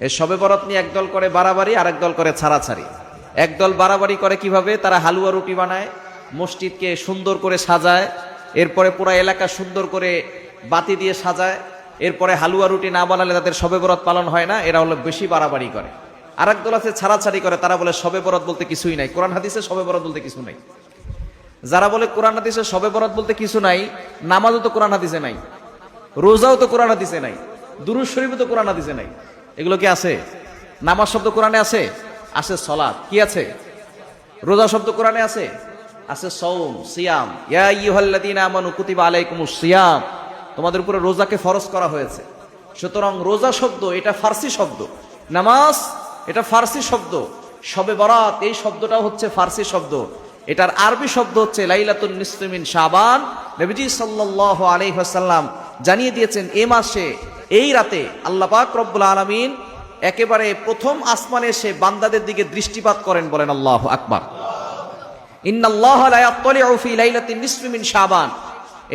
এই শবে বরাত নিয়ে একদল করে বাড়াবাড়ি, আর একদল করে ছাড়াছাড়ি। একদল বাড়াবাড়ি করে কিভাবে? তারা হালুয়া রুটি বানায়, মসজিদকে সুন্দর করে সাজায়, এরপরে পুরা এলাকা সুন্দর করে বাতি দিয়ে সাজায়, এরপরে হালুয়া রুটি না বানালে তাদের শবে বরাত পালন হয় না। এরা হলো বেশি বাড়াবাড়ি করে। আর একদল আছে ছাড়াছাড়ি করে, তারা বলে শবে বরাত বলতে কিছুই নাই, কোরআন হাদিসে শবে বরাত বলতে কিছু নাই। যারা বলে কোরআন হাদিসে শবে বরাত বলতে কিছু নাই, নামাজও তো কোরআন হাদিসে নাই, রোজাও তো কোরআন হাদিসে নাই, দুরূদ শরীফও তো কোরআন হাদিসে নাই। এগুলো কি আছে? নামাজ শব্দ কোরআনে আছে? আছে। সলাত কি আছে? রোজা শব্দ কোরআনে আছে? আছে। সওম, সিয়াম, ইয়া আইয়ুহাল্লাযীনা আমানু কুতিবা আলাইকুমুস সিয়াম, তোমাদের উপরে রোজাকে ফরজ করা হয়েছে। সুতরাং রোজা শব্দ এটা ফার্সি শব্দ, নামাজ এটা ফার্সি শব্দ, শবে বরাত এই শব্দটাও হচ্ছে ফার্সি শব্দ। এটার আরবি শব্দ হচ্ছে লাইলাতুন নিসফি মিন শাবান। নবীজি সাল্লাল্লাহু আলাইহি ওয়াসাল্লাম জানিয়ে দিয়েছেন এই মাসে এই রাতে আল্লাহ পাক রব্বুল আলামিন একেবারে প্রথম আসমানে এসে বান্দাদের দিকে দৃষ্টিপাত করেন। বলেন আল্লাহু আকবার। ইন্নাল্লাহা লা ইয়াত্তালিউ ফি লাইলাতিন নিসফি মিন শাবান,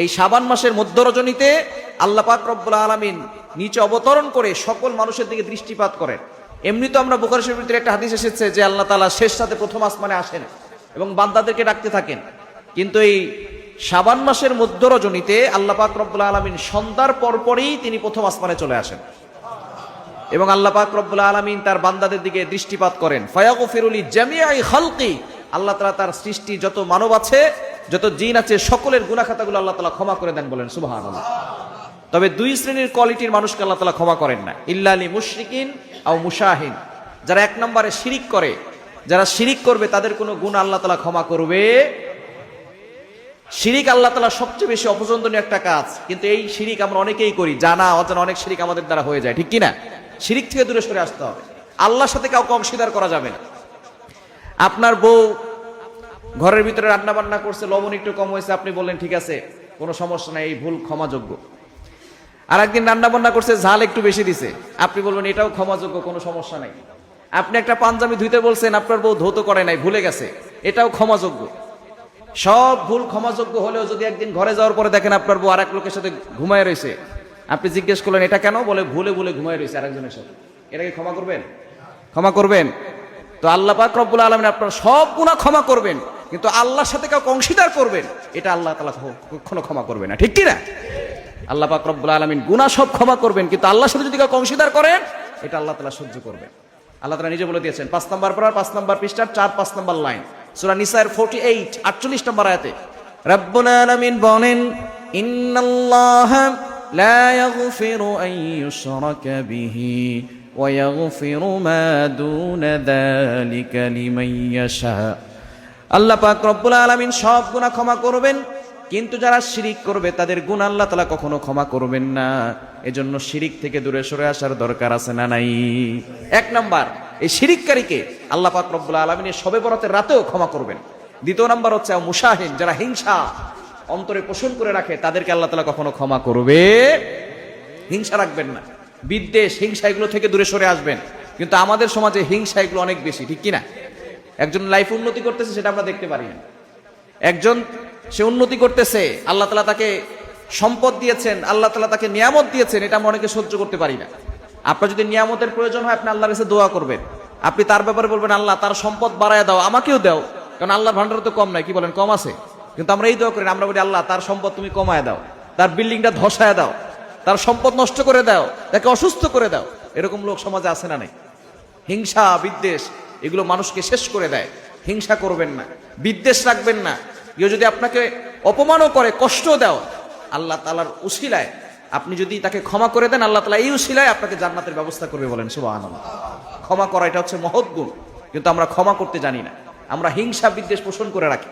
এই শাবান মাসের মধ্য রজনীতে আল্লাহ পাক রব্বুল আলামিন নিচে অবতরণ করে সকল মানুষের দিকে দৃষ্টিপাত করেন। এমনি তো আমরা বুখারী শরীফের ভিতরে একটা হাদিস এসেছে যে আল্লাহ তাআলা শেষ রাতে প্রথম আসমানে আসেন এবং বান্দাদেরকে ডাকতে থাকেন। কিন্তু এই শাবান মাসের মধ্য রজনীতে আল্লাহ পাক রব্বুল আলামিন সন্ধ্যার পরপরই তিনি প্রথম আসমানে চলে আসেন এবং আল্লাহ পাক রব্বুল আলামিন তার বান্দাদের দিকে দৃষ্টিপাত করেন। ফায়াগফিরু লিজামিআই খালকি, আল্লাহ তাআলা তার সৃষ্টি যত মানব আছে, যত জিন আছে, সকলের গুনাহ খাতাগুলো আল্লাহ তাআলা ক্ষমা করে দেন। বলেন সুবহানাল্লাহ। তবে দুই শ্রেণীর কোয়ালিটির মানুষকে আল্লাহ তাআলা ক্ষমা করেন না, ইল্লা লিমুশরিকিন আও মুশাহিন, যারা এক নম্বরে শিরিক করে, যারা শিরিক করবে তাদের কোনো গুনাহ আল্লাহ তাআলা ক্ষমা করবে। শিরিক আল্লাহ তাআলা সবচেয়ে বেশি অপছন্দনীয় একটা কাজ, কিন্তু এই শিরিক আমরা অনেকেই করি, জানা অজানা অনেক শিরিক আমাদের দ্বারা হয়ে যায়, ঠিক কি না? শিরিক থেকে দূরে সরে আসতে হবে, আল্লাহর সাথে কাউকে অংশীদার করা যাবে না। আপনার বউ ঘরের ভিতরে রান্না বান্না করছে, লবণ একটু কম হয়েছে, আপনি বললেন ঠিক আছে কোনো সমস্যা নাই, এই ভুল ক্ষমাযোগ্য। আর একদিন রান্না বান্না করছে, ঝাল একটু বেশি দিছে, আপনি বলবেন এটাও ক্ষমাযোগ্য, কোনো সমস্যা নাই। আপনি একটা পাঞ্জাবি ধুইতে বলছেন, আপনার বউ ধৌত করে নাই, ভুলে গেছে, এটাও ক্ষমাযোগ্য। সব ভুল ক্ষমাযোগ্য হলেও যদি একদিন ঘরে যাওয়ার পরে দেখেন আপনার বউ আরেক লোকের সাথে ঘুমায় রয়েছে, আপনি জিজ্ঞেস করলেন এটা কেন, বলে ভুলে ভুলে ঘুমায় রয়েছে আরেকজনের সাথে, এটাকে ক্ষমা করবেন? ক্ষমা করবেন? তো আল্লাহ পাক রব্বুল আলামিন আপনার সব গুনাহ ক্ষমা করবেন, কিন্তু আল্লাহর সাথে কাউকে অংশীদার করবেন, এটা আল্লাহ তাআলা কখনো ক্ষমা করবে না, ঠিক কি না? আল্লাহ পাক রব্বুল আলামিন গুনাহ সব ক্ষমা করবেন, কিন্তু আল্লাহর সাথে যদি কাউকে অংশীদার করেন, এটা আল্লাহ তাআলা সহ্য করবেন। আল্লাহ তাআলা নিজে বলে দিয়েছেন 5 নম্বর পারা 5 নম্বর পৃষ্ঠার 4-5 নম্বর লাইন, সূরা নিসার 48 48 নম্বর আয়াতে রব্বুল আলামিন বলেন, ইন্নাল্লাহা লা ইয়াগফিরু আন ইউশরাকা বিহি ওয়া ইয়াগফিরু মা দুনা যালিকা লিমান ইয়াশা। আল্লাহ পাক রব্বুল আলামিন সব গুনাহ ক্ষমা করবেন, কিন্তু যারা শিরিক করবে তাদের গুনাহ আল্লাহ তাআলা কখনো ক্ষমা করবেন না। এজন্য শিরিক থেকে দূরে সরে আসার দরকার আছে না নাই? এক নাম্বার, এই শিরিককারীকে আল্লাহ পাক রব্বুল আলামিন শবে বরাতের রাতেও ক্ষমা করবেন। দ্বিতীয় নাম্বার হচ্ছে মুশাহিন, যারা হিংসা অন্তরে পোষণ করে রাখে, তাদেরকে আল্লাহ তাআলা কখনো ক্ষমা করবে। হিংসা রাখবেন না, বিদ্বেষ, হিংসা, এগুলো থেকে দূরে সরে আসবেন। কিন্তু আমাদের সমাজে হিংসা এগুলো অনেক বেশি, ঠিক কি না? একজন লাইফ উন্নতি করতেছে, সেটা আমরা দেখতে পারি না। একজন সে উন্নতি করতেছে, আল্লাহ তাআলা তাকে সম্পদ দিয়েছেন, আল্লাহ তাআলা তাকে নিয়ামত দিয়েছেন, এটা আমরা অনেকে সহ্য করতে পারি না। আপনার যদি নিয়ামতের প্রয়োজন হয়, আপনি আল্লাহর কাছে দোয়া করবেন, আপনি তার ব্যাপারে বলবেন আল্লাহ তার সম্পদ বাড়ায় দাও, আমাকেও দাও, কারণ আল্লাহর ভান্ডারে তো কম নাই, কি বলেন? কম আছে। কিন্তু আমরা এই দোয়া করি না, আমরা বলি আল্লাহ তার সম্পদ তুমি কমায় দাও, তার বিল্ডিংটা ধসায় দাও, তার সম্পদ নষ্ট করে দাও, তাকে অসুস্থ করে দাও। এরকম লোক সমাজে আছে না নাই? হিংসা বিদ্বেষ এগুলো মানুষকে শেষ করে দেয়। হিংসা করবেন না, বিদ্বেষ রাখবেন না। কেউ যদি আপনাকে অপমানও করে, কষ্ট দাও, আল্লাহ তাআলার উসিলায় আপনি যদি তাকে ক্ষমা করে দেন, আল্লাহ তাআলা এই উসিলায় আপনাকে জান্নাতের ব্যবস্থা করবে। বলেন সুবহানাল্লাহ। ক্ষমা করা এটা হচ্ছে মহৎ গুণ, কিন্তু আমরা ক্ষমা করতে জানি না, আমরা হিংসা বিদ্বেষ পোষণ করে রাখি।